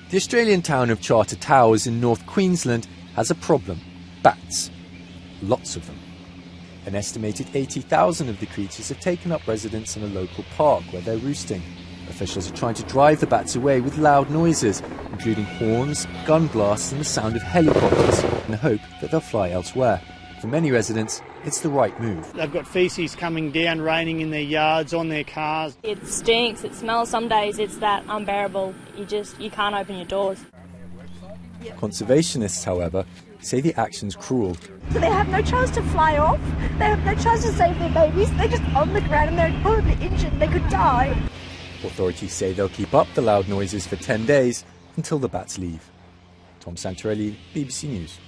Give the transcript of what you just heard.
The Australian town of Charter Towers in North Queensland has a problem: bats. Lots of them. An estimated 80,000 of the creatures have taken up residence in a local park where they're roosting. Officials are trying to drive the bats away with loud noises, including horns, gun blasts and the sound of helicopters, in the hope that they'll fly elsewhere. For many residents, it's the right move. They've got faeces coming down, raining in their yards, on their cars. It stinks, it smells. Some days it's that unbearable. You can't open your doors. Conservationists, however, say the action's cruel. So they have no chance to fly off, they have no chance to save their babies, they're just on the ground and they're horribly injured, they could die. Authorities say they'll keep up the loud noises for 10 days until the bats leave. Tom Santorelli, BBC News.